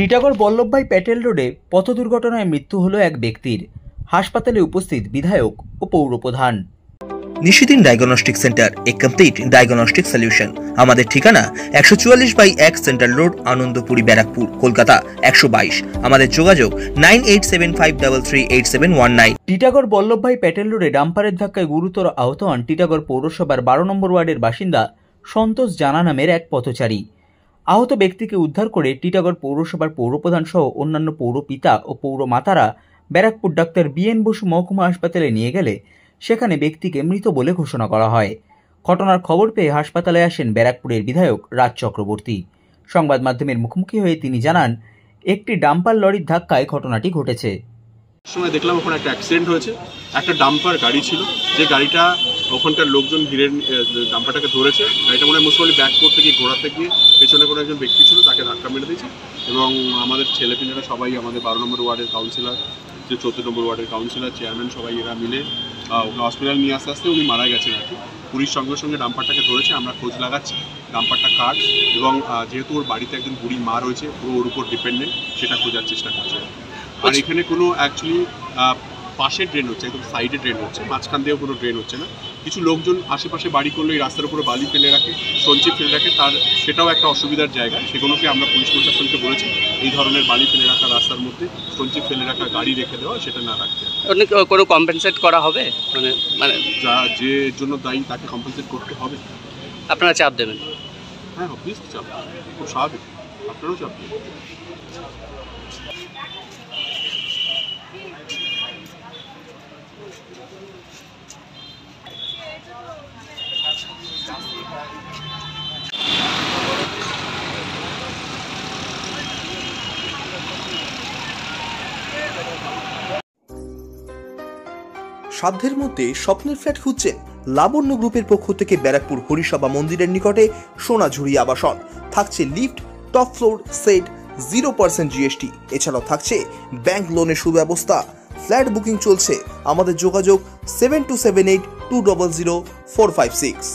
টিটাগড় বল্লভভাই প্যাটেল রোডে পথ দুর্ঘটনায় মৃত্যু হলো এক ব্যক্তির। হাসপাতালে উপস্থিত বিধায়ক ও পৌরপ্রধান। নিশিদিন ডায়াগনস্টিক সেন্টার, এ কমপ্লিট ডায়াগনস্টিক সলিউশন। আমাদের ঠিকানা 144/1 সেন্ট্রাল রোড, আনন্দপুরি, ব্যারাকপুর, কলকাতা 122। আমাদের যোগাযোগ 9875338719। টিটাগড় বল্লভভাই প্যাটেল রোডে ডাম্পারের ধাক্কায় গুরুতর আহত হন টিটাগড় পৌরসভার 12 নম্বর ওয়ার্ডের বাসিন্দা সন্তোষ জানা নামের এক পথচারী। আহত ব্যক্তিকে উদ্ধার করে টিটাগড় পৌরসভার পৌরপ্রধান সহ অন্যান্য পৌরপিতা ও পৌরমাতারা ব্যারাকপুর ডাক্তার BN বসু মহকুমা হাসপাতালে নিয়ে গেলে সেখানে ব্যক্তিকে মৃত বলে ঘোষণা করা হয়। ঘটনার খবর পেয়ে হাসপাতালে আসেন ব্যারাকপুরের বিধায়ক রাজ চক্রবর্তী। সংবাদ মাধ্যমের মুখোমুখি হয়ে তিনি জানান, একটি ডাম্পার লরির ধাক্কায় ঘটনাটি ঘটেছে। সময় দেখলাম ওখানে একটা অ্যাক্সিডেন্ট হয়েছে। একটা ডাম্পার গাড়ি ছিল, যে গাড়িটা ওখানকার লোকজন ঘিরে ডাম্পারটাকে ধরেছে। গাড়িটা মনে হয় মুসলি ব্যাক করতে গিয়ে ঘোরাতে গিয়ে পেছনে কোনো একজন ব্যক্তি ছিল, তাকে ধাক্কা মেরে দিয়েছে। এবং আমাদের ছেলেপিলেরা সবাই, আমাদের 12 নম্বর ওয়ার্ডের কাউন্সিলর, যে 14 নম্বর ওয়ার্ডের কাউন্সিলর, চেয়ারম্যান, সবাই এরা মিলে ওকে হসপিটাল নিয়ে আসতে আসতে উনি মারা গেছেন আর কি। পুলিশ সঙ্গে সঙ্গে ডাম্পারটাকে ধরেছে, আমরা খোঁজ লাগাচ্ছি ডাম্পারটা কার, এবং যেহেতু ওর বাড়িতে একজন বুড়ি মা রয়েছে, পুরো ওর উপর ডিপেন্ডেন্ট, সেটা খোঁজার চেষ্টা করছে। আর এখানে কোনো অ্যাকচুয়ালি পাশে ড্রেন হচ্ছে, একদম সাইডে ড্রেন হচ্ছে, মাঝখান দিয়েও কোনো ড্রেন হচ্ছে না। কিছু লোকজন আশেপাশে বাড়ি করলে এই রাস্তার উপরে বালি ফেলে রাখে, সঞ্চয় ফেলে রাখে, সেটাও একটা অসুবিধার জায়গা। সেগুলোকে আমরা পুলিশ প্রশাসনকে বলেছি এই ধরনের বালি ফেলে রাখা রাস্তার মধ্যে সঞ্চয় ফেলে রাখা গাড়ি রেখে দেওয়া, সেটা না রাখতে। কোনো কম্পেনসেট করা হবে, মানে যে জন্য দায়ী তাকে কম্পেনসেট করতে হবে। আপনারা চাপ দেবেন? হ্যাঁ, অবভিয়াসলি চাপ, খুব স্বাভাবিক, আপনারাও চাপ দেবেন। সাধ্যের মধ্যে স্বপ্নের ফ্ল্যাট খুঁজছেন? লাবণ্য গ্রুপের পক্ষ থেকে ব্যারাকপুর হরিসভা মন্দিরের নিকটে সোনাঝুরি আবাসন। থাকছে lift, top floor, set, 0% GST। এছাড়াও থাকছে ব্যাংক লোনের সুব্যবস্থা। ফ্ল্যাট বুকিং চলছে। আমাদের যোগাযোগ 7278200456।